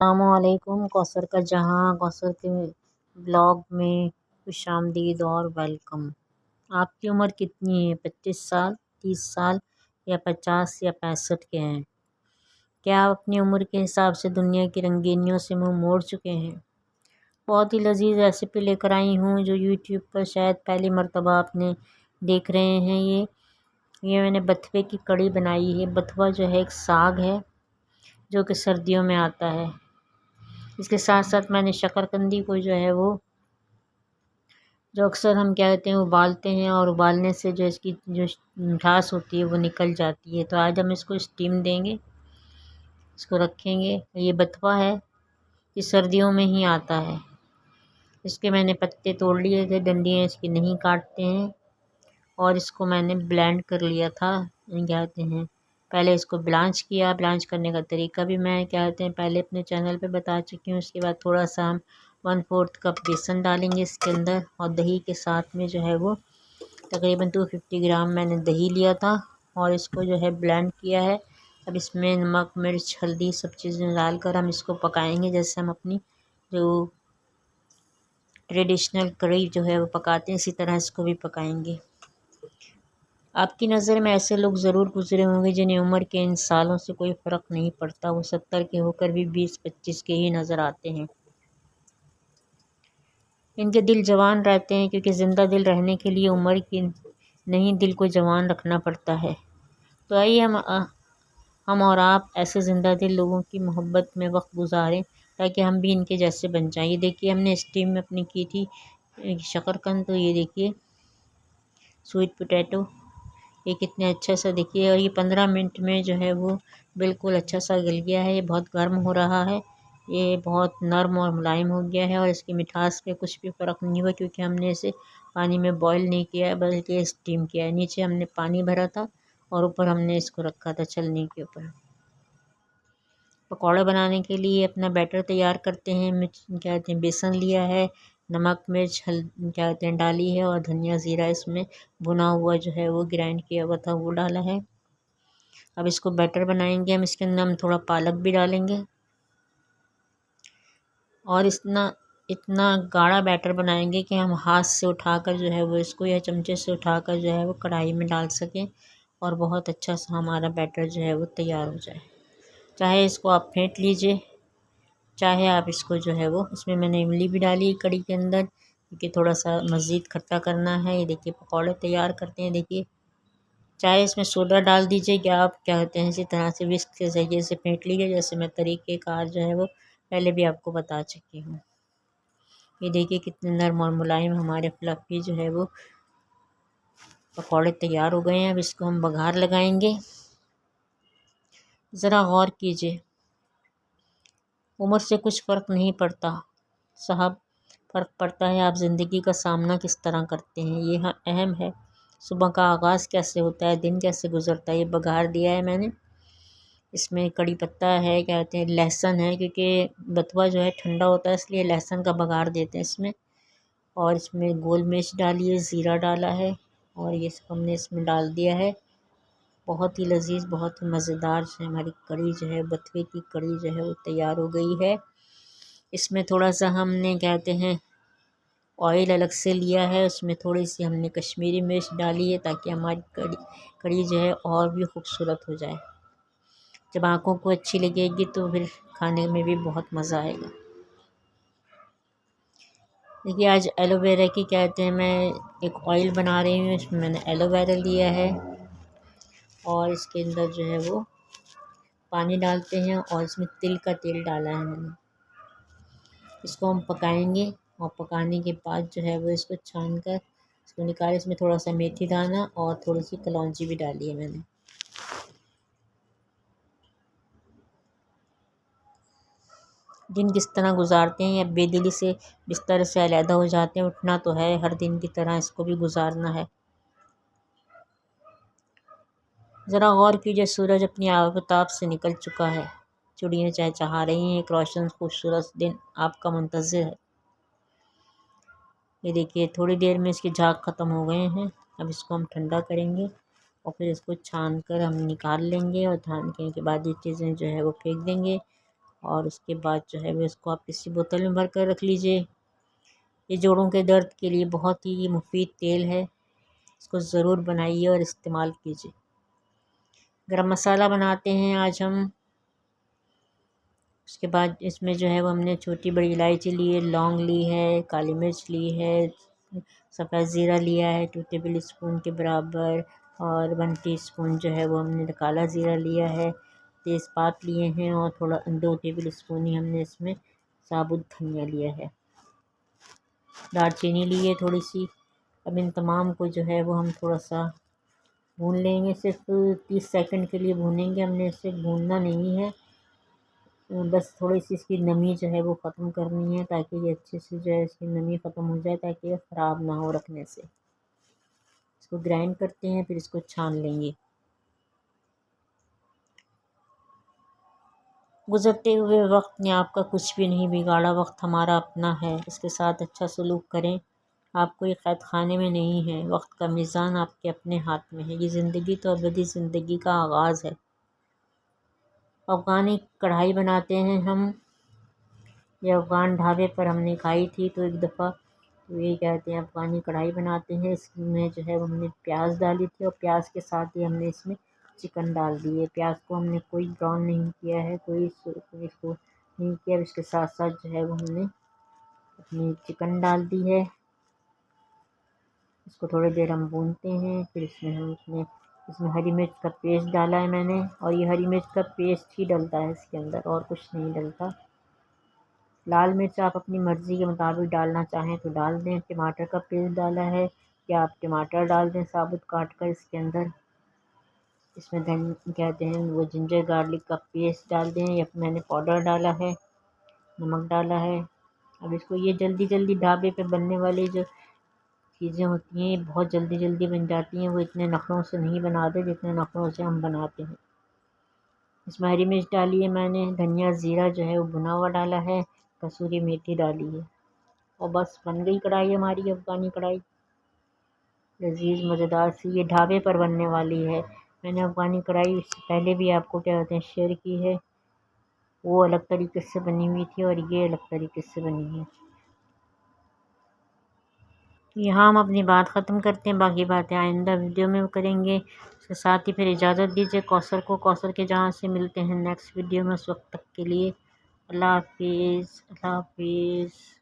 अस्सलामुअलैकुम। कौसर का जहां, कौसर के ब्लॉग में खुशामदीद और वेलकम। आपकी उम्र कितनी है? 25 साल, 30 साल या 50 या 65 के हैं? क्या आप अपनी उम्र के हिसाब से दुनिया की रंगीनियों से मुंह मोड़ चुके हैं? बहुत ही लजीज रेसिपी लेकर आई हूँ जो यूट्यूब पर शायद पहली मर्तबा आपने देख रहे हैं। ये मैंने बथुए की कड़ी बनाई है। बथुआ जो है एक साग है जो कि सर्दियों में आता है। इसके साथ साथ मैंने शकरकंदी को जो है वो जो अक्सर हम क्या कहते हैं उबालते हैं, और उबालने से जो इसकी जो मिठास होती है वो निकल जाती है। तो आज हम इसको स्टीम देंगे, इसको रखेंगे। ये बथुआ है, ये सर्दियों में ही आता है। इसके मैंने पत्ते तोड़ लिए थे, डंडियाँ इसकी नहीं काटते हैं। और इसको मैंने ब्लेंड कर लिया था। क्या कहते हैं, पहले इसको ब्लांच किया। ब्लांच करने का तरीका भी मैं क्या कहते हैं पहले अपने चैनल पे बता चुकी हूँ। उसके बाद थोड़ा सा हम 1/4 कप बेसन डालेंगे इसके अंदर, और दही के साथ में जो है वो तकरीबन 250 ग्राम मैंने दही लिया था, और इसको जो है ब्लेंड किया है। अब इसमें नमक, मिर्च, हल्दी सब चीज़ें डालकर हम इसको पकाएंगे, जैसे हम अपनी जो ट्रेडिशनल कढ़ी जो है वो पकाते हैं, इसी तरह इसको भी पकाएंगे। आपकी नज़र में ऐसे लोग ज़रूर गुजरे होंगे जिन्हें उम्र के इन सालों से कोई फ़र्क नहीं पड़ता। वो 70 के होकर भी 20-25 के ही नज़र आते हैं। इनके दिल जवान रहते हैं, क्योंकि ज़िंदा दिल रहने के लिए उम्र की नहीं, दिल को जवान रखना पड़ता है। तो आइए हम और आप ऐसे ज़िंदा दिल लोगों की मोहब्बत में वक्त गुजारें, ताकि हम भी इनके जैसे बन जाएं। ये देखिए, हमने स्टीम में अपनी की थी शकरकंद, तो ये देखिए स्वीट पोटैटो, ये कितने अच्छा सा देखिए। और ये 15 मिनट में जो है वो बिल्कुल अच्छा सा गल गया है। ये बहुत गर्म हो रहा है, ये बहुत नरम और मुलायम हो गया है, और इसकी मिठास पे कुछ भी फ़र्क नहीं हुआ, क्योंकि हमने इसे पानी में बॉईल नहीं किया है, बल्कि स्टीम किया है। नीचे हमने पानी भरा था और ऊपर हमने इसको रखा था चलने के ऊपर। पकौड़े बनाने के लिए अपना बैटर तैयार करते हैं। क्या कहते हैं, बेसन लिया है, नमक, मिर्च, क्या कहते हैं डाली है, और धनिया ज़ीरा इसमें भुना हुआ जो है वो ग्राइंड किया हुआ था वो डाला है। अब इसको बैटर बनाएंगे हम। इसके अंदर हम थोड़ा पालक भी डालेंगे, और इतना गाढ़ा बैटर बनाएंगे कि हम हाथ से उठाकर जो है वो इसको, या चमचे से उठाकर जो है वो कढ़ाई में डाल सकें, और बहुत अच्छा सा हमारा बैटर जो है वो तैयार हो जाए। चाहे इसको आप फेंट लीजिए, चाहे आप इसको जो है वो, इसमें मैंने इमली भी डाली कड़ी के अंदर, क्योंकि थोड़ा सा मज़ीद खट्टा करना है। ये देखिए पकौड़े तैयार करते हैं। देखिए, चाहे इसमें सोडा डाल दीजिए, या आप क्या कहते हैं इसी तरह से विस्क के ज़रिए से फेंट लीजिए, जैसे मैं तरीक़ेकार जो है वो पहले भी आपको बता चुकी हूँ। ये देखिए कितने नरम और मुलायम हमारे फ्लफ़ी जो है वो पकौड़े तैयार हो गए हैं। अब इसको हम बघार लगाएंगे। ज़रा गौर कीजिए, उम्र से कुछ फ़र्क नहीं पड़ता साहब, फ़र्क पड़ता है आप ज़िंदगी का सामना किस तरह करते हैं। ये अहम है। सुबह का आगाज़ कैसे होता है, दिन कैसे गुज़रता है। ये बघार दिया है मैंने, इसमें कड़ी पत्ता है, क्या कहते हैं लहसुन है, क्योंकि बथुआ जो है ठंडा होता है, इसलिए लहसुन का बघार देते हैं इसमें। और इसमें गोल मिर्च डाली है, ज़ीरा डाला है, और ये सब हमने इसमें डाल दिया है। बहुत ही लजीज, बहुत ही मज़ेदार से हमारी कड़ी जो है, बथुए की कड़ी जो है वो तैयार हो गई है। इसमें थोड़ा सा हमने क्या कहते हैं ऑयल अलग से लिया है, उसमें थोड़ी सी हमने कश्मीरी मिर्च डाली है, ताकि हमारी कड़ी जो है और भी खूबसूरत हो जाए। जब आँखों को अच्छी लगेगी तो फिर खाने में भी बहुत मज़ा आएगा। देखिए, आज एलोवेरा की क्या कहते हैं मैं एक ऑयल बना रही हूँ। इसमें मैंने एलोवेरा लिया है, और इसके अंदर जो है वो पानी डालते हैं, और इसमें तिल का तेल डाला है मैंने। इसको हम पकाएंगे, और पकाने के बाद जो है वो इसको छान कर इसको निकाल। इसमें थोड़ा सा मेथी दाना और थोड़ी सी कलौंजी भी डाली है मैंने। दिन किस तरह गुजारते हैं, या बेदिली से बिस्तर से अलहदा हो जाते हैं। उठना तो है, हर दिन की तरह इसको भी गुजारना है। ज़रा गौर कीजिए, सूरज अपनी आफताब से निकल चुका है। चिड़ियाँ चहचहा रही हैं, एक रोशन खूबसूरत दिन आपका मुंतज़िर है। ये देखिए, थोड़ी देर में इसके झाग ख़त्म हो गए हैं। अब इसको हम ठंडा करेंगे, और फिर इसको छान कर हम निकाल लेंगे, और छानने के बाद ये चीज़ें जो है वो फेंक देंगे। और उसके बाद जो है वो इसको आप किसी बोतल में भर कर रख लीजिए। ये जोड़ों के दर्द के लिए बहुत ही मुफीद तेल है, इसको ज़रूर बनाइए और इस्तेमाल कीजिए। गरम मसाला बनाते हैं आज हम। उसके बाद इसमें जो है वो हमने छोटी बड़ी इलायची ली है, लौंग ली है, काली मिर्च ली है, सफ़ेद ज़ीरा लिया है 2 टेबल स्पून के बराबर, और 1 टीस्पून जो है वो हमने काला ज़ीरा लिया है, तेज़पात लिए हैं, और थोड़ा 2 टेबल स्पून ही हमने इसमें साबुत धनिया लिया है। दालचीनी ली है थोड़ी सी। अब इन तमाम को जो है वो हम थोड़ा सा भून लेंगे, सिर्फ 30 सेकंड के लिए भूनेंगे, हमने इसे भूनना नहीं है। बस थोड़ी सी इसकी नमी जो है वो ख़त्म करनी है, ताकि ये अच्छे से जो है इसकी नमी ख़त्म हो जाए, ताकि ये ख़राब ना हो रखने से। इसको ग्राइंड करते हैं, फिर इसको छान लेंगे। गुज़रते हुए वक्त ने आपका कुछ भी नहीं बिगाड़ा, वक्त हमारा अपना है, इसके साथ अच्छा सलूक करें। आपको ये क़ैद खाने में नहीं है, वक्त का मीज़ान आपके अपने हाथ में है। ये ज़िंदगी तो अबदी ज़िंदगी का आगाज़ है। अफ़गानी कढ़ाई बनाते हैं हम। ये अफ़गान ढाबे पर हमने खाई थी तो एक दफ़ा, तो ये कहते हैं अफ़गानी कढ़ाई बनाते हैं। इसमें जो है वो हमने प्याज डाली थी, और प्याज के साथ ही हमने इसमें चिकन डाल दिए। प्याज को हमने कोई ब्राउन नहीं किया है, कोई इसको नहीं किया। इसके साथ साथ जो है वो हमने अपनी चिकन डाल दी है। इसको थोड़ी देर हम भूनते हैं, फिर इसमें हरी मिर्च का पेस्ट डाला है मैंने, और ये हरी मिर्च का पेस्ट ही डलता है इसके अंदर, और कुछ नहीं डलता। लाल मिर्च आप अपनी मर्ज़ी के मुताबिक डालना चाहें तो डाल दें। टमाटर का पेस्ट डाला है, या आप टमाटर डाल दें साबुत काट कर इसके अंदर। इसमें कहते हैं वो जिंजर गार्लिक का पेस्ट डाल दें, या मैंने पाउडर डाला है, नमक डाला है। अब इसको ये जल्दी जल्दी ढाबे पे बनने वाली जो चीज़ें होती हैं बहुत जल्दी जल्दी बन जाती हैं, वो इतने नखरों से नहीं बनाते जितने नखरों से हम बनाते हैं। इसमें हरी मिर्च डाली है मैंने, धनिया ज़ीरा जो है वो भुना हुआ डाला है, कसूरी मेथी डाली है, और बस बन गई कढ़ाई हमारी अफ़गानी कढ़ाई। लज़ीज़ मज़ेदार सी ये ढाबे पर बनने वाली है। मैंने अफ़गानी कढ़ाई इससे पहले भी आपको क्या कहते हैं शेयर की है, वो अलग तरीके से बनी हुई थी, और ये अलग तरीके से बनी है। यहाँ हम अपनी बात ख़त्म करते हैं, बाकी बातें आइंदा वीडियो में करेंगे। उसके साथ ही फिर इजाज़त दीजिए कौसर को, कौसर के जहाँ से मिलते हैं नेक्स्ट वीडियो में। उस वक्त तक के लिए अल्लाह हाफिज़, अल्लाह हाफिज़।